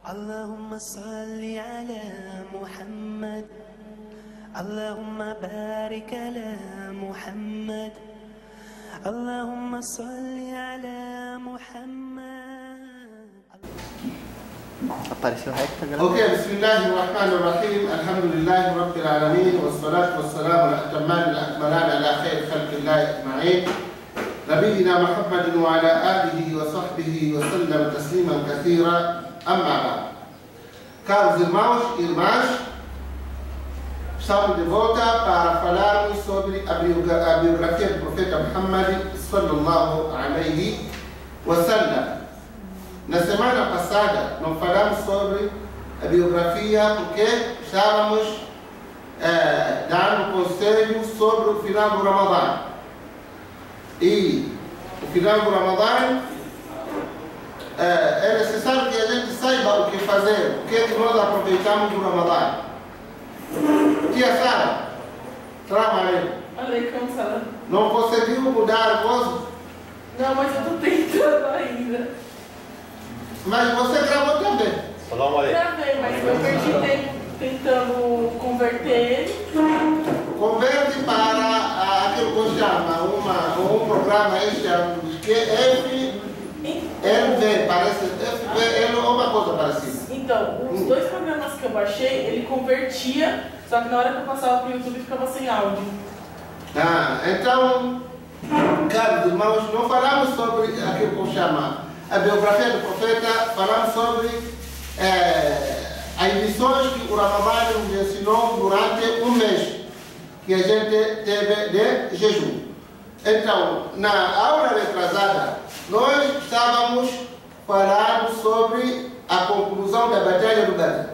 اللهم صل على محمد اللهم بارك على محمد اللهم صل على محمد. اوكي، بسم الله الرحمن الرحيم. الحمد لله رب العالمين والصلاة والسلام على الأتمان الأكملان على خير خلق الله أجمعين نبينا محمد وعلى آله وصحبه وسلم تسليما كثيرا. Amma بعد. Caros irmãs, estamos de volta para falarmos sobre a biografia do profeta Muhammad sallallahu alaihi wasallam. Na semana passada, nós falamos sobre a biografia porque estávamos dando conselho sobre o final do Ramadã. E o final do Ramadã é necessário que a gente saiba o que fazer, o que é que nós aproveitamos do Ramadã. Tia Sara, Aleikum salam. não conseguiu mudar a voz? Não, mas eu estou tentando ainda. Mas você gravou também. Gravei, mas eu perdi tempo tentando converter ele. Converte para aquilo que chama um programa extra que é FV, parece FV, é uma coisa parecida. Então, os dois programas que eu baixei, ele convertia, só que na hora que eu passava para o YouTube ficava sem áudio. Então, caros irmãos, não falamos sobre aquilo que chama a biografia do profeta, falamos sobre as lições que o Ramadã nos ensinou durante um mês que a gente teve de jejum. Então, na aula retrasada, nós estávamos falando sobre a conclusão da Batalha do Badr.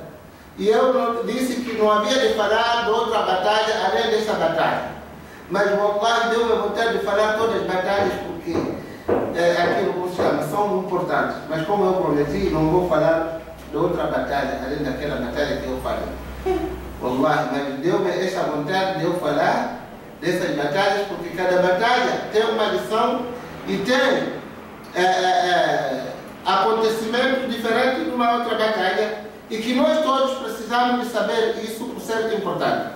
E eu disse que não havia de falar de outra batalha além dessa batalha. Mas o Allah deu-me vontade de falar todas as batalhas porque aquilo que se chama são importantes. Mas como eu prometi, não vou falar de outra batalha além daquela batalha que eu falei. Allah, mas deu-me essa vontade de eu falar dessas batalhas porque cada batalha tem uma lição e tem acontecimentos diferentes de uma outra batalha e que nós todos precisamos de saber isso por ser importante.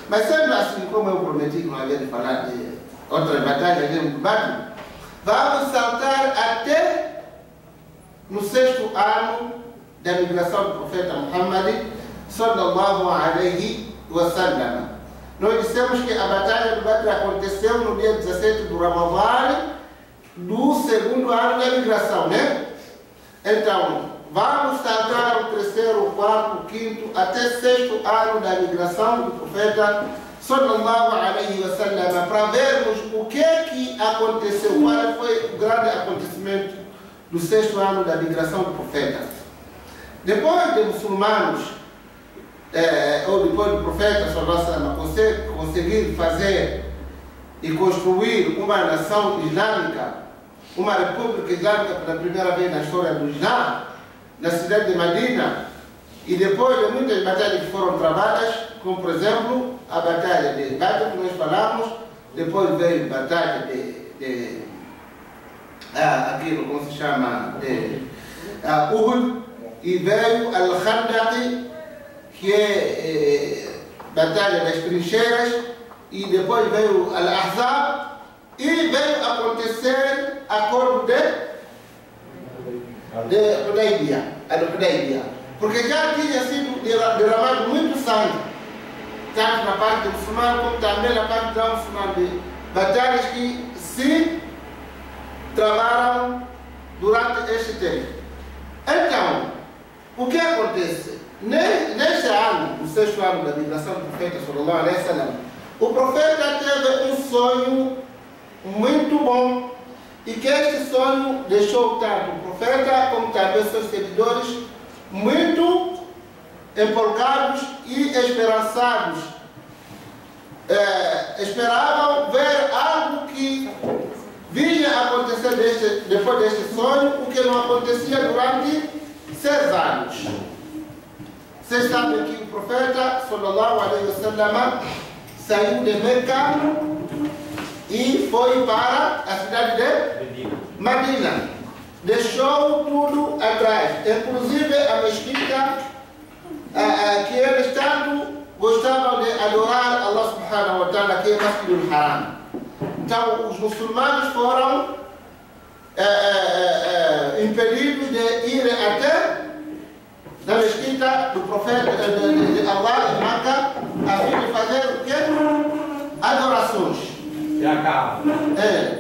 Mas sendo assim, como eu prometi que não havia de falar de outras batalhas dentro do Badr, vamos saltar até no 6º ano da migração do profeta Muhammad sallallahu alaihi wasallam. Nós dissemos que a batalha do Badr aconteceu no dia 17 do Ramadã do 2º ano da migração, né? Então, vamos saltar o 3º, 4º, 5º, até 6º ano da migração do profeta sallallahu alaihi wasallam para vermos o que aconteceu, qual foi o grande acontecimento do 6º ano da migração do profeta. Depois de muçulmanos, ou depois do profeta sallallahu alaihi wasallam conseguir fazer e construir uma nação islâmica, uma república islâmica pela primeira vez na história do Islã, na cidade de Medina, e depois de muitas batalhas que foram travadas, como por exemplo a batalha de Badr que nós falamos, depois veio a batalha de aquilo como se chama de Uhud, e veio Al-Khandaq, que é batalha das trincheiras, e depois veio Al-Ahzab, e veio acontecer acordo de Hudaybiyah, porque já tinha sido derramado muito sangue, tanto na parte muçulmana como também na parte não muçulmana, de batalhas que se travaram durante este tempo. Então, o que acontece? Neste ano, o 6º ano da migração do profeta sallallahu alaihi wasallam, o profeta teve um sonho muito bom e que este sonho deixou tanto o profeta como também seus seguidores muito empolgados e esperançados. Esperavam ver algo que vinha acontecer depois deste sonho, o que não acontecia durante 6 anos. Vocês sabem que o profeta sallallahu alaihi wasallam saiu de Meca e foi para a cidade de Medina. deixou tudo atrás, inclusive a mesquita que eles tanto gostavam de adorar Allah subhanahu wa ta'ala, que é Masjidul Haram. Então os muçulmanos foram impedidos de ir até na mesquita do profeta de Allah em Maca, a fim de fazer o quê? Adorações. E a Kaaba.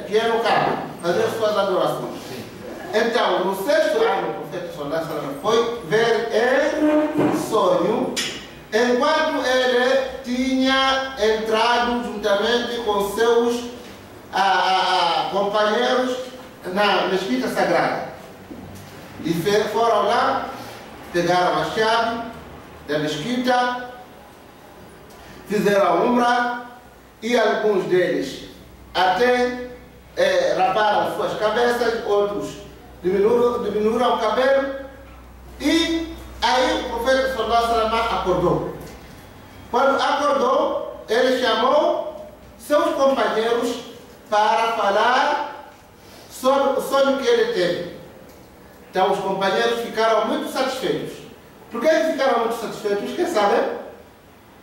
Que é o Kaaba, fazer suas adorações. Então, no sexto ano, o profeta sallallahu alaihi wasallam foi ver em sonho, enquanto ele tinha entrado juntamente com seus companheiros na mesquita sagrada. E foram lá, pegaram a chave da mesquita, fizeram a umra, e alguns deles até raparam suas cabeças, outros diminuíram o cabelo, e aí o profeta sallallahu alaihi wasallam acordou. Quando acordou, ele chamou seus companheiros para falar sobre o sonho que ele teve. Então os companheiros ficaram muito satisfeitos. Por que eles ficaram muito satisfeitos? Quem sabe?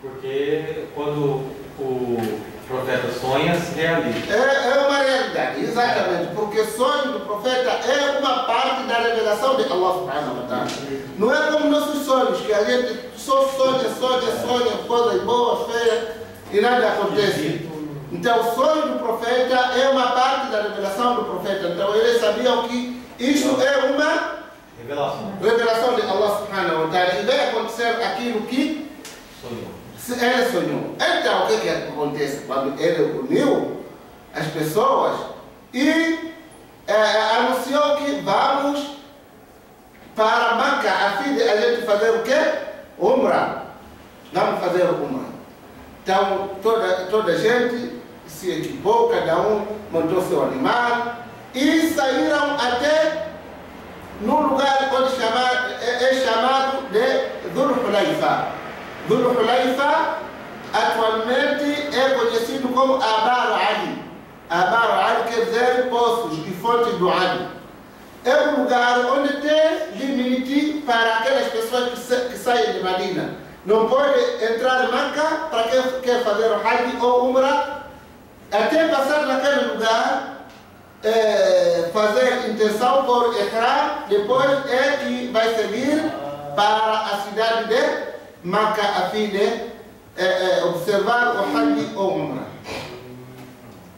Porque quando o profeta sonha, se realiza. É uma realidade, exatamente. Porque o sonho do profeta é uma parte da revelação de Allah subhanahu wa ta'ala. Não é como nossos sonhos, que a gente só sonha coisas boas, feias e nada acontece. Então o sonho do profeta é uma parte da revelação do profeta. Então eles sabiam que isso é uma revelação de Allah subhanahu wa ta'ala. E vai acontecer aquilo que ele sonhou. Então o que acontece? Quando ele uniu as pessoas e anunciou que vamos para Maca, a fim de a gente fazer o quê? Umra. Vamos fazer Umra. Então toda a gente se equipou, cada um montou seu animal e saíram até num lugar onde é chamado de Dhul Hulaifa. Dhul Hulaifa atualmente é conhecido como Abar Ali. Abar Ali quer dizer poços e fontes do Ali. É um lugar onde tem limite para aquelas pessoas que saem de Medina. Não pode entrar em Maca para quem quer fazer o Hajj ou Umrah, até passar naquele lugar, fazer intenção por Ihram, depois é que vai seguir para a cidade de Maca a fim de observar o Hajj ou Umrah.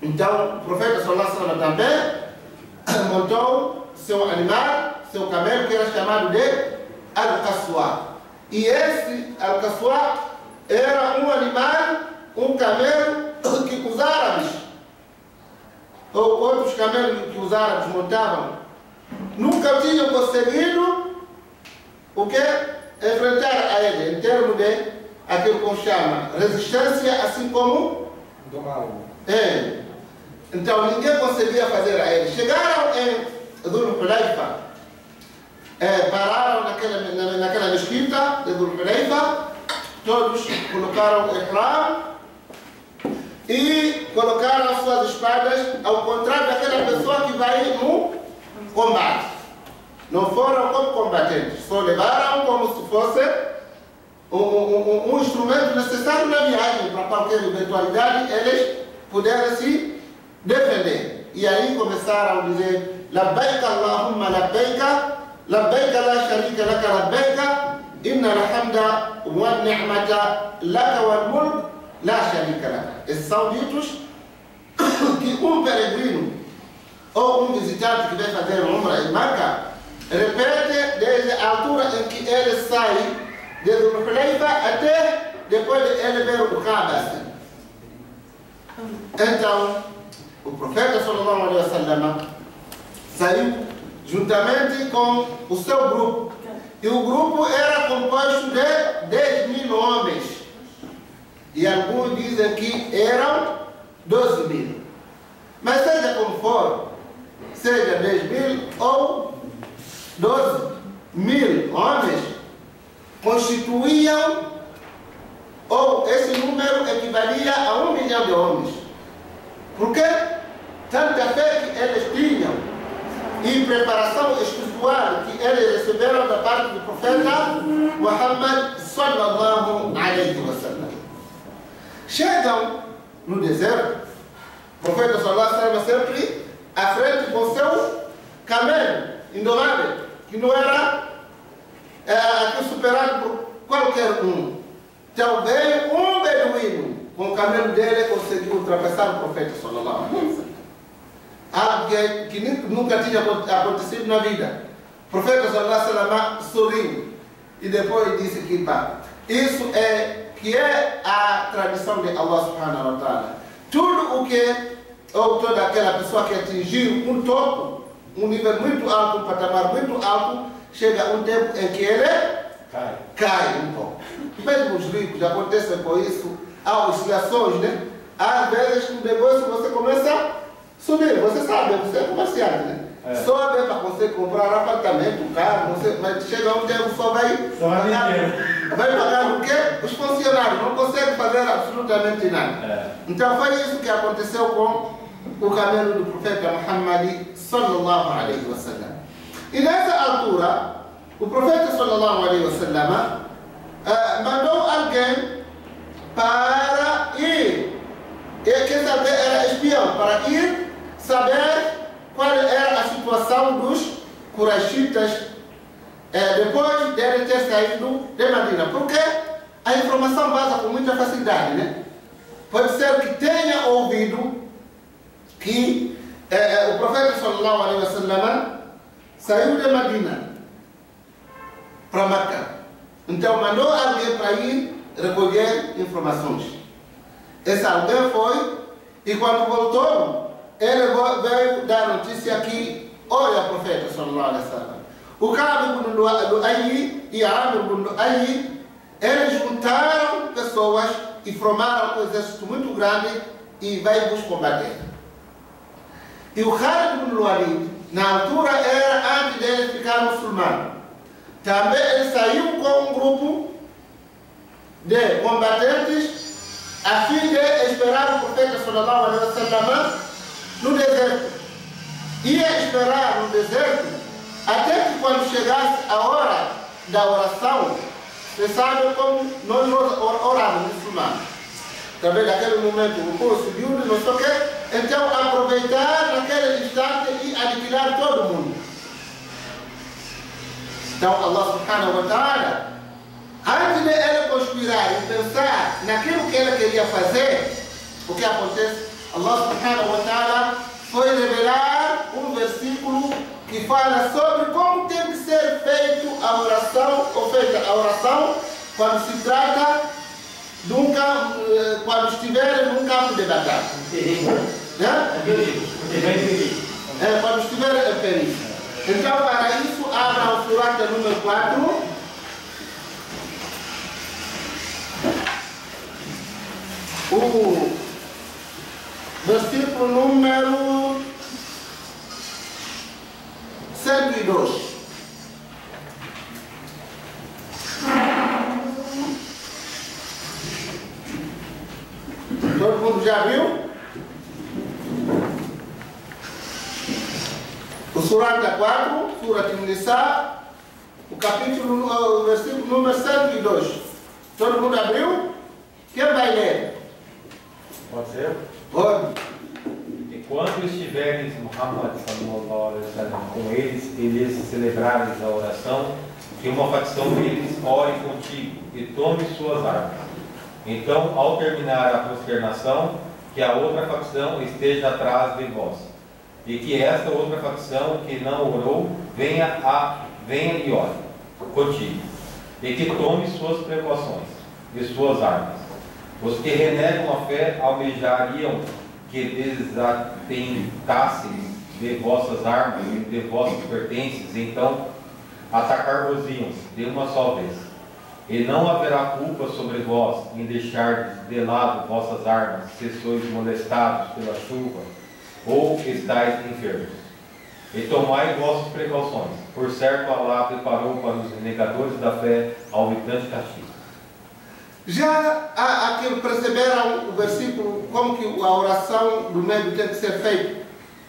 Então o profeta sallallahu alaihi wasallam também montou seu animal, seu camelo, que era chamado de Al-Qaswa. E esse Al-Qaswa era um animal, um camelo que os árabes, ou outros camelos que os árabes montavam, nunca tinham conseguido o que? Enfrentar a ele, em termos de aquilo que chama resistência, assim como então ninguém conseguia fazer a ele. Chegaram em Dhul Hulaifa, pararam naquela mesquita de Dhul Hulaifa, todos colocaram o ihram e colocaram as suas espadas, ao contrário daquela pessoa que vai no combate. Não foram como combatentes, só levaram como se fosse um instrumento necessário na viagem, para qualquer eventualidade eles puderem se defender. E aí começaram a dizer: Labbaika Allahumma labbaika, labbaika la sharika laka labbaika, inna alhamda wa ni'mata laka wal mulk la sharika laka. Esses são ditos que um peregrino ou um visitante que vai fazer uma umra em Maca repete desde a altura em que ele sai de Dhul Hulaifa até depois de ele ver o Kaaba. Então o profeta sallallahu alaihi wasallam saiu juntamente com o seu grupo. E o grupo era composto de 10.000 homens. E alguns dizem que eram 12.000. Mas seja como for, seja 10.000 ou 12.000 homens, constituíam, ou esse número equivalia a 1 milhão de homens. Por quê? Tanta fé que eles tinham. E e preparação espiritual que eles receberam da parte do profeta Muhammad sallallahu alaihi wasallam. Chegam no deserto, o profeta sallallahu alaihi wasallam sempre à frente com seu camelo indomável, que não era superado por qualquer um. Então veio um beduíno com o camelo dele, conseguiu ultrapassar o profeta sallallahu alaihi wasallam. Algo que nunca tinha acontecido na vida. O profeta sallallahu alaihi wasallam sorriu e depois disse que isso é a tradição de Allah subhanahu wa ta'ala. Tudo o que, ou toda aquela pessoa que atingiu um topo, um nível muito alto, um patamar muito alto, chega um tempo em que ele cai um pouco. Mesmo os ricos acontecem com isso, há oscilações, né? Às vezes no negócio você começa a subir, você sabe, você é comerciante, né? Sobe para você comprar apartamento, carro, mas chega um tempo só vai pagar o quê? Os funcionários, não consegue fazer absolutamente nada. Então foi isso que aconteceu com o camelo do profeta Muhammad sallallahu alaihi wasallam. E nessa altura, o profeta sallallahu alaihi wasallam mandou alguém para ir, quer saber, era espião, para ir saber qual era a situação dos Quraishitas depois de ter saído de Medina. Porque a informação passa com muita facilidade, né? Pode ser que tenha ouvido que o profeta sallallahu alaihi wasallam saiu de Medina para Meca. Então mandou alguém para ir recolher informações. Esse alguém foi e quando voltou, ele veio dar notícia que, olha, profeta sallallahu alaihi wasallam, o Ka'b ibn Lu'ay e Amr ibn Lu'ay, eles juntaram pessoas e formaram um exército muito grande e vai vos combater. E o Khalid ibn Walid, na altura, era antes dele ficar muçulmano. Também ele saiu com um grupo de combatentes a fim de esperar o profeta sallallahu alaihi wasallam no deserto. Ia esperar no deserto até que quando chegasse a hora da oração, você sabe como nós oramos muçulmanos. Também naquele momento o povo subiu, não sei o quê. Então aproveitar naquele instante e aniquilar todo mundo. Então Allah subhanahu wa ta'ala, antes de ele conspirar e pensar naquilo que ele queria fazer, o que acontece? Allah subhanahu wa ta'ala foi revelar um versículo que fala sobre como tem que ser feita a oração quando se trata de quando estiver num campo de batalha. Quando estiver em perigo. Então, para isso, abra o surata número 4. O versículo número 102. Todo mundo já viu? O surata 4, Surat Nisa, o versículo número 102. Todo mundo abriu? Quem vai ler? Pode ser? Pode. E quando estiveres Muhammad sallallahu alaihi wasallam com eles e lhes celebrares a oração, que uma facção deles ore contigo e tome suas armas. Então, ao terminar a consternação, que a outra facção esteja atrás de vós, e que esta outra facção que não orou venha e ore contigo, e que tome suas precauções e suas armas. Os que renegam a fé almejariam que desatentassem de vossas armas e de vossos pertences, então atacar-vos-iam de uma só vez. E não haverá culpa sobre vós em deixar de lado vossas armas, se sois molestados pela chuva ou estáis enfermos. E tomai vossas precauções. Por certo, Allah preparou para os negadores da fé alvitante castigo. Já aquilo perceberam o versículo, como que a oração do medo tem que ser feita?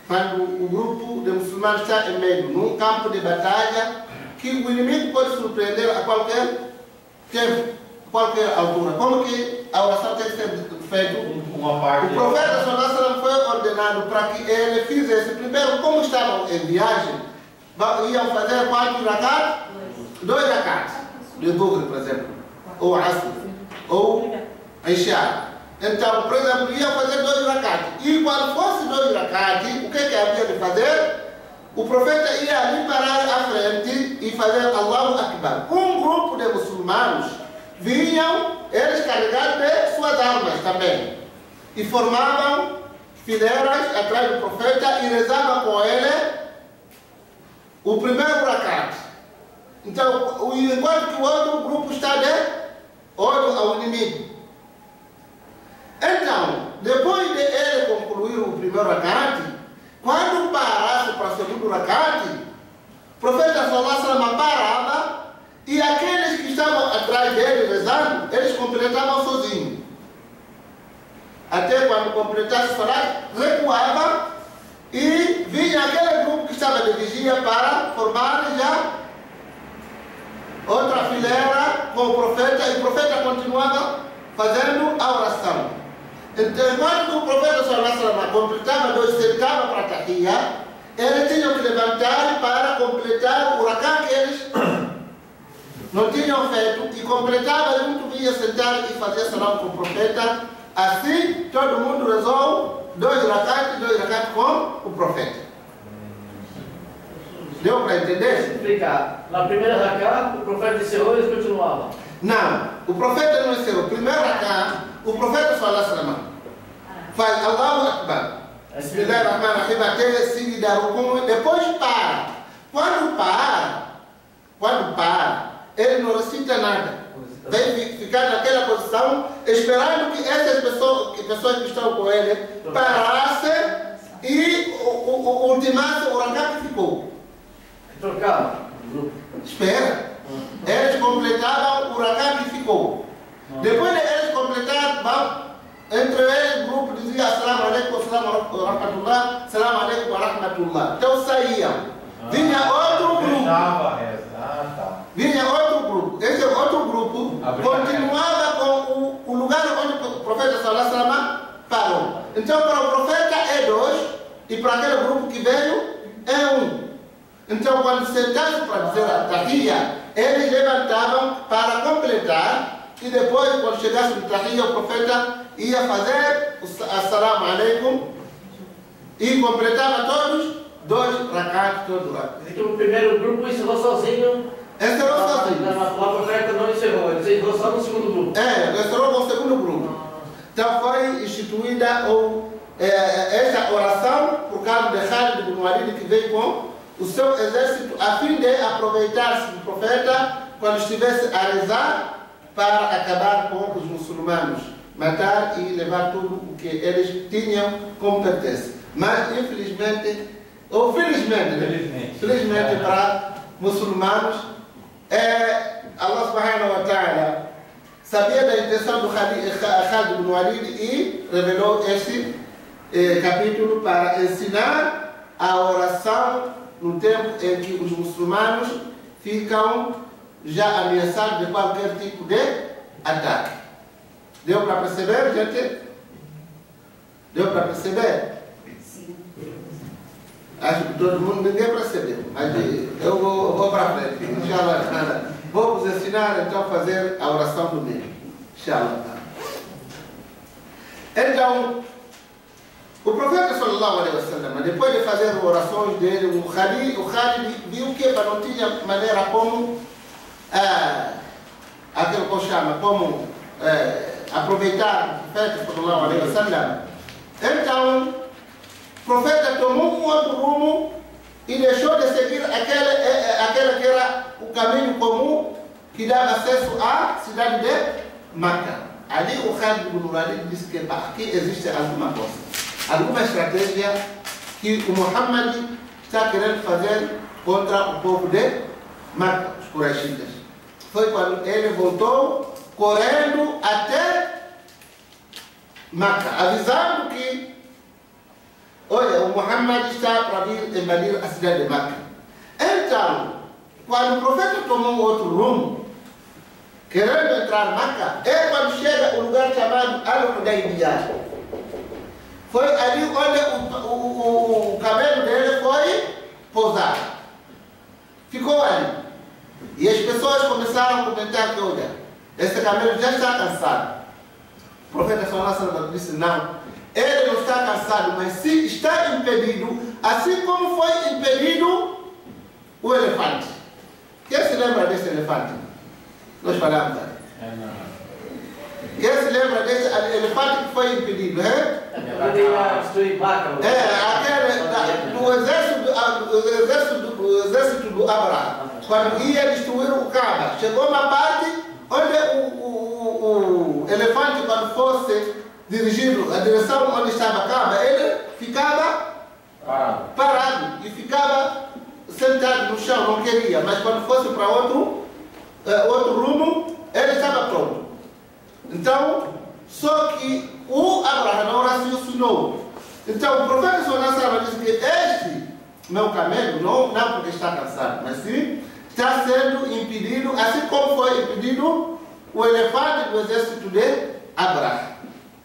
quando o grupo de muçulmanos está em meio, num campo de batalha, que o inimigo pode surpreender a qualquer tempo, a qualquer altura. Como que a oração tem que ser feita? Uma parte. O profeta Sallallahu foi ordenado para que ele fizesse, primeiro, como estavam em viagem, iam fazer quantos rakat? 2 rakat. De Dhuhr, por exemplo, ou Asr, ou Isha. Então, por exemplo, iam fazer 2 rakat. E quando fosse 2 rakat, o que havia de fazer? O profeta ia ali parar à frente e fazer Allahu Akbar. Um grupo de muçulmanos vinham, eles carregados de suas armas também, e formavam fileiras atrás do profeta e rezavam com ele o primeiro rakat. Então, enquanto que o outro grupo está de olho ao inimigo. Então, depois de ele concluir o primeiro rakat, quando parasse para o segundo rakat, o profeta Sallallahu Alaihi Wasallam parava e aqueles que estavam atrás dele rezando, eles completavam sozinhos. Até quando completasse o salat, recuava e vinha aquele grupo que estava de vigia para formar já outra fileira com o profeta, e o profeta continuava fazendo a oração. Então, quando o profeta Sallallahu Alaihi Wasallam completava 2, sentava para a tahiyya, eles tinham que levantar para completar o rakat que eles não tinham feito, e completava junto, ia sentar e fazer salam com o profeta. Assim, todo mundo rezou 2 rakat com o profeta. Deu para entender? Explicar. Na primeira rakat, o profeta encerrou e eles continuavam. Não, o profeta não encerrou. Primeiro rakat, o profeta Sallallahu Alaihi Wasallam faz Allahu Akbar, Bismillahirrahmanirrahim, até seguida rukun, depois para. Quando para, ele não recita nada. Vem ficar naquela posição, esperando que essas pessoas que estão com ele parassem e ultimassem o rakat que ficou. Trocava. Espera. Eles completavam o rakat que ficou. Depois de eles completaram, entre eles o grupo dizia Assalamu alaikum, Assalamu alaikum wa rahmatullah, Assalamu alaikum wa rahmatullah. Então saíam. Vinha outro grupo. Vinha outro grupo. Esse outro grupo continuava com o lugar onde o profeta Sallallahu Alaihi Wasallam parou. Então para o profeta é 2 e para aquele grupo que veio é 1. Então quando sentasse para dizer a tahiyya, eles levantavam para completar, e depois quando chegasse no tahiyya, o profeta ia fazer o Assalamu alaikum e completava todos 2 rakat, todo rakat. Então o primeiro grupo encerrou sozinho. Encerrou sozinho. O profeta não encerrou, ele encerrou só no segundo grupo. Encerrou com o segundo grupo. Então foi instituída esta oração por causa de Khalid ibn Walid, que veio com o seu exército a fim de aproveitar-se do profeta quando estivesse a rezar para acabar com os muçulmanos, matar e levar tudo o que eles tinham como pertence. Mas infelizmente, ou felizmente para muçulmanos, Allah subhanahu wa ta'ala sabia da intenção do Khalid ibn Walid e revelou esse capítulo para ensinar a oração no tempo em que os muçulmanos ficam já ameaçados de qualquer tipo de ataque. Deu para perceber, gente? Deu para perceber? Sim. Acho que todo mundo, ninguém percebeu, mas eu vou para frente. Inshallah, vou vos ensinar então a fazer a oração do meio. Inshallah. Então, o profeta Sallallahu Alaihi Wasallam, depois de fazer as orações dele, o Khalid viu que não tinha maneira como aquilo que eu chamo, como aproveitar o profeta Sallallahu Alaihi Wasallam. Então, o profeta tomou um outro rumo e deixou de seguir aquele que era o caminho comum que dava acesso à cidade de Meca. Ali o Khalid ibn Walid disse que aqui existe alguma coisa, alguma estratégia que o Muhammad está querendo fazer contra o povo de Meca, os Quraishitas. Foi quando ele voltou correndo até Meca, avisando que olha, o Muhammad está para vir invadir a cidade de Meca. Então, quando o profeta tomou outro rumo, querendo entrar em Meca, é quando chega o lugar chamado Al-Hudaybiyah. Foi ali onde o cabelo dele foi pousado. Ficou ali. E as pessoas começaram a comentar que, olha, esse camelo já está cansado. O profeta sallallahu alaihi wasallam disse, não, ele não está cansado, mas se está impedido, assim como foi impedido o elefante. Quem se lembra desse elefante? Nós falamos ali. Quem se lembra desse elefante que foi impedido? Ele ia destruir Meca. Aquele do exército do Abraão, quando ia destruir o Kaaba, chegou uma parte onde o elefante, quando fosse dirigido a direção onde estava a Kaaba, ele ficava parado e ficava sentado no chão, não queria, mas quando fosse para outro rumo, ele estava pronto. Então, só que o Abraão não raciocinou. Então, o profeta sallallahu disse que este meu camelo, não porque está cansado, mas sim está sendo impedido, assim como foi impedido o elefante do exército de Abraão.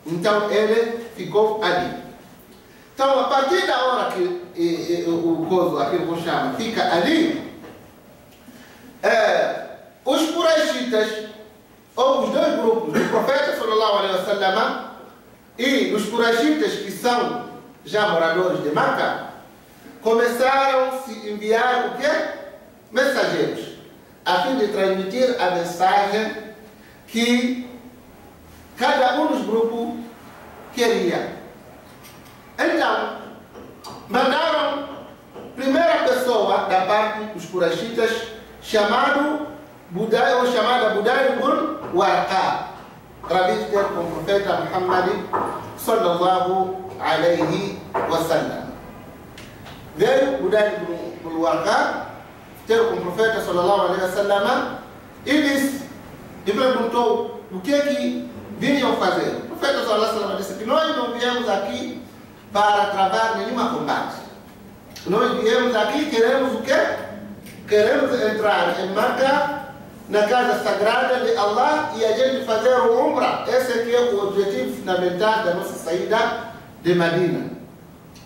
Então, ele ficou ali. Então, a partir da hora que o coso, aquilo que chama, fica ali, os Quraishitas, ou os dois grupos, do profeta sallallahu alaihi wasallam e dos Quraishitas, que são já moradores de Meca, começaram a se enviar o quê? Mensageiros, a fim de transmitir a mensagem que cada um dos grupos queria. Então, mandaram primeira pessoa da parte dos Quraishitas, chamada Budayl ibn Warqa, para vir ter com o profeta Muhammad sallallahu alaihi wasallam. Veio Budayl ibn Warqa ter com o profeta sallallahu alaihi wasallam e perguntou o que vinham fazer. O profeta sallallahu alaihi wasallam disse que nós não viemos aqui para travar nenhuma combate. Nós viemos aqui, queremos o quê? Queremos entrar em Meca, na casa sagrada de Allah, e a gente fazer o Umrah. Esse aqui é o objetivo fundamental da nossa saída de Medina.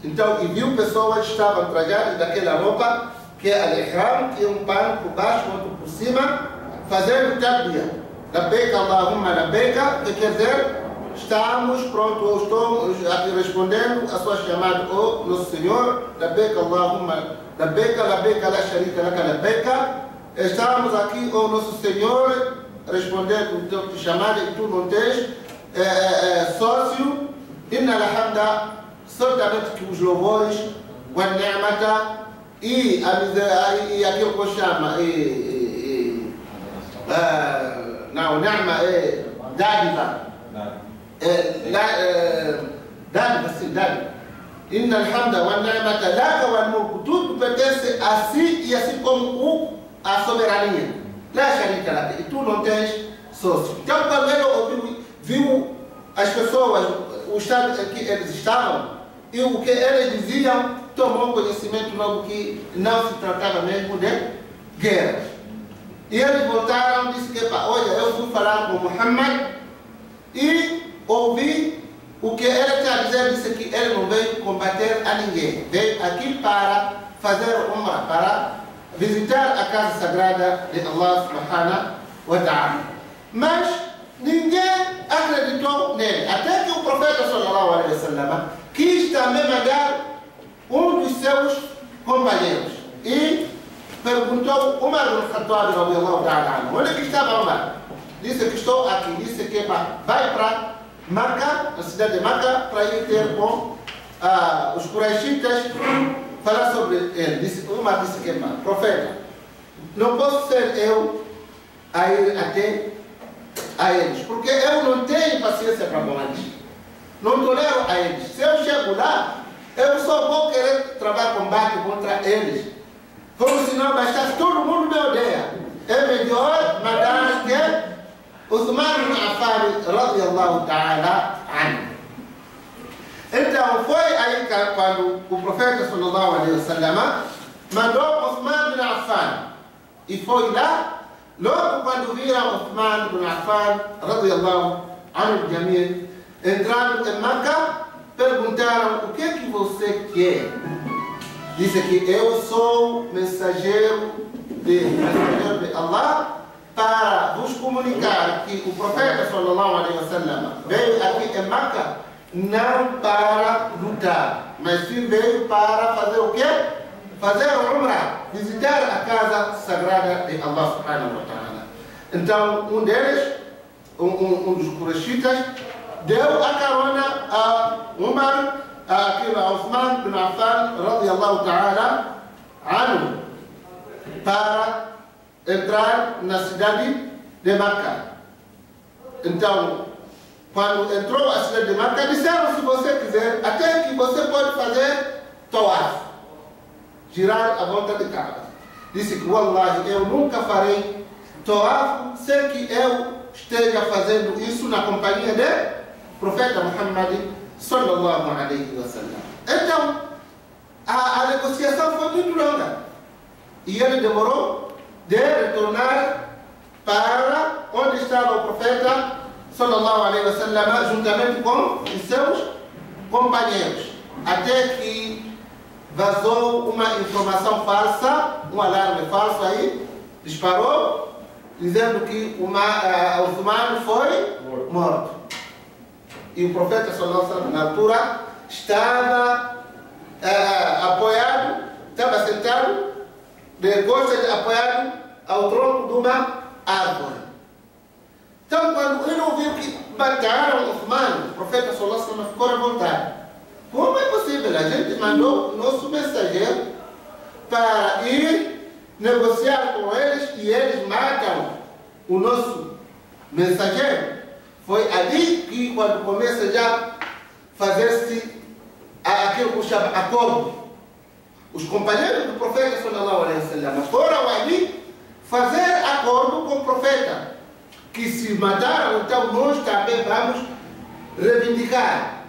Então, e viu pessoas que estavam trajadas daquela roupa, que é al-ihram, que é um pano por baixo, outro por cima, fazendo talbiya. Labbeika Allahumma labbeika, que quer dizer, estamos prontos, estamos aqui respondendo a sua chamada, oh nosso Senhor, labbeika Allahumma labbeika, labbeika la sharika laka labbeika. Estamos aqui, oh nosso Senhor, respondendo o teu chamado, e tu não tens sócio. Inna alhamda, certamente que os louvores, o ni'mata e aquilo que eu chamo, não, ni'ma é dádiva. Dádiva, sim, dádiva. Inna alhamda wa ni'mata laka wal mulku, tudo pertence a si e assim como a soberania. La sharika laka, e tu não tens sócio. Então, quando ele viu as pessoas, o estado em que eles estavam e o que eles diziam, tomou conhecimento logo que não se tratava mesmo de guerra. E eles voltaram e disseram que, olha, eu fui falar com Muhammad e ouvi o que ele está a dizer, disse que ele não veio combater a ninguém. Veio aqui para fazer Umrah, para visitar a casa sagrada de Allah subhanahu wa ta'ala. Mas ninguém acreditou nele. Até que o profeta sallallahu alaihi wasallam quis também mandar um dos seus companheiros e perguntou Umar ibn Khattab radiyallahu ta'ala anhu, onde que estava Umar? Disse que estou aqui. Disse que vai para Meca, na cidade de Meca, para ir ter com os Quraishitas, falar sobre ele. Umar disse que, profeta, não posso ser eu a ir até a eles, porque eu não tenho paciência para com eles. Não tolero a eles. Se eu chego lá, eu só vou querer travar combate contra eles. Como se não bastasse, todo mundo me odeia. É melhor mandar que Uthman ibn Affan radiyallahu ta'ala anhu. Então, foi aí quando o profeta sallallahu alaihi wasallam mandou Uthman bin Affan. E foi lá, logo quando viram Uthman bin Affan, radiyallahu anhu jamil, entraram em Meca, perguntaram: o que é que você quer? Disse que eu sou mensageiro de Allah para vos comunicar que o profeta sallallahu alaihi wasallam veio aqui em Meca não para lutar, mas sim veio para fazer o quê? Fazer Umrah, visitar a casa sagrada de Allah subhanahu wa ta'ala. Então, um deles, um dos Quraishitas, deu a carona a Umar, a Uthman bin Affan, radiyallahu ta'ala anhu, para entrar na cidade de Meca. Então, quando entrou a cidade de Meca, disseram: se você quiser, até que você pode fazer tawaf, girar a volta de Kaaba. Disse que, wallahi, eu nunca farei tawaf sem que eu esteja fazendo isso na companhia do profeta Muhammad sallallahu alaihi wasallam. Então, a negociação foi muito longa e ele demorou de retornar para onde estava o profeta sallallahu alaihi wasallam, juntamente com os seus companheiros, até que vazou uma informação falsa, um alarme falso aí, disparou, dizendo que Uthman foi morto. E o profeta sallallahu alaihi wasallam, na altura, estava apoiado, estava sentado, de costas, apoiado ao tronco de uma árvore. Então, quando ele ouviu que mataram Uthman, o profeta sallallahu alaihi wasallam ficou revoltado. Como é possível? A gente mandou o nosso mensageiro para ir negociar com eles e eles matam o nosso mensageiro. Foi ali que, quando começa já a fazer-se aquilo que chama acordo, os companheiros do profeta sallallahu alaihi wasallam foram ali fazer acordo com o profeta, que se mataram, então nós também vamos reivindicar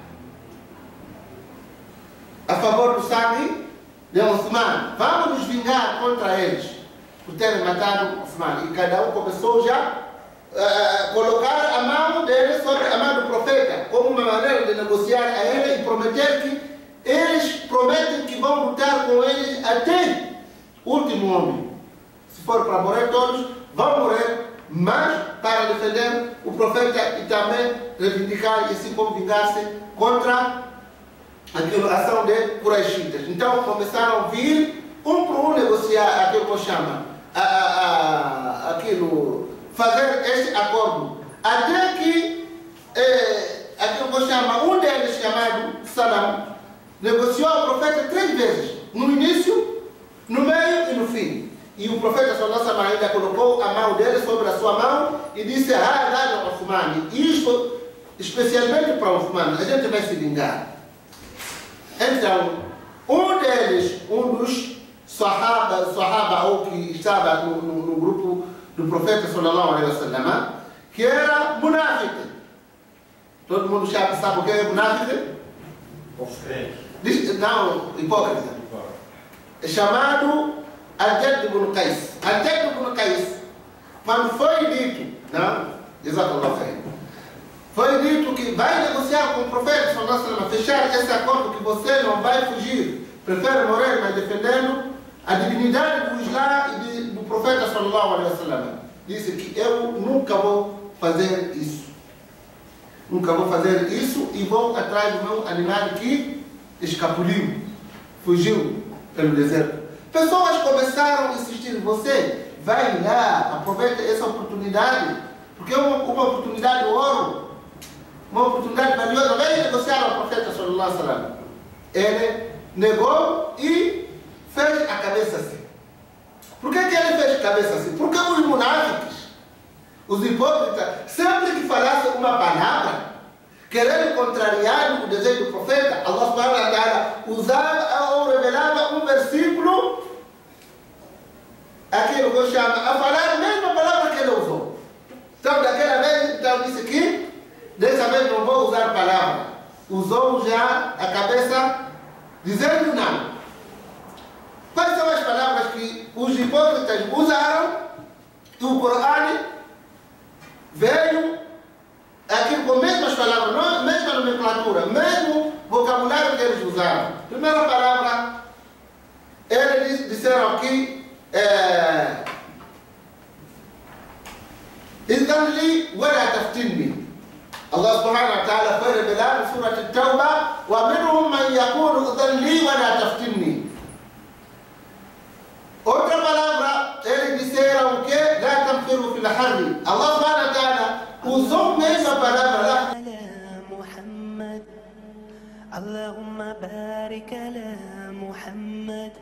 a favor do sangue de Uthman. Vamos nos vingar contra eles por terem matado Uthman. E cada um começou já a colocar a mão dele sobre a mão do profeta, como uma maneira de negociar a ele e prometer que eles prometem que vão lutar com eles até o último homem. Se for para morrer todos, vão morrer, mas para defender o profeta e também reivindicar e se vingar-se contra aquela ação de Quraishitas. Então começaram a vir um por um negociar aquilo que chama fazer este acordo, até que aquilo que chama um deles, chamado Salam, negociou o profeta 3 vezes, no início, no meio e no fim. E o profeta sallallahu alaihi wasallam ainda colocou a mão dele sobre a sua mão e disse: Uthman, isto especialmente para Uthman, a gente vai se vingar. Então, um deles, um dos Sahaba, ou que estava no grupo do profeta sallallahu alaihi wasallam, que era Munafiq. Todo mundo sabe o que é Munafiq? Não, hipócrita. É chamado Al-Jadd ibn Qais. Al-Jadd ibn Qais, quando foi dito, não? Jazakallahu khair. Foi dito que vai negociar com o profeta sallallahu alaihi wasallam, fechar esse acordo que você não vai fugir, prefere morrer, mas defendendo a dignidade do Islã e do profeta sallallahu alaihi wasallam. Disse que eu nunca vou fazer isso. Nunca vou fazer isso e vou atrás do meu animal que escapuliu, fugiu pelo deserto. Pessoas começaram a insistir: você vai lá, aproveita essa oportunidade, porque é uma oportunidade de ouro, uma oportunidade valiosa. Vem negociar com o profeta sallallahu alaihi wasallam. Ele negou e fez a cabeça assim. Por que ele fez a cabeça assim? Porque os munáficos, os hipócritas, sempre que falassem uma palavra, querendo contrariar o desejo do profeta, Allah subhanahu wa ta'ala usava ou revelava um versículo, aquilo que chama a falar a mesma palavra que ele usou. Então, daquela vez, então disse que dessa vez não vou usar palavra. usou já a cabeça dizendo não. Quais são as palavras que os hipócritas usaram e o Corão veio aqui com as mesmas palavras, não, mesma nomenclatura, mesmo vocabulário que eles usaram. Primeira palavra, eles disseram aqui إذن لي ولا تفتني. الله سبحانه وتعالى في بلاد سورة التوبة ومنهم من يقول إذن لي ولا تفتني. Outra palavra, eles disseram que لا تنفروا في الحر. الله سبحانه وتعالى usou a mesma palavra lá. على محمد اللهم بارك على محمد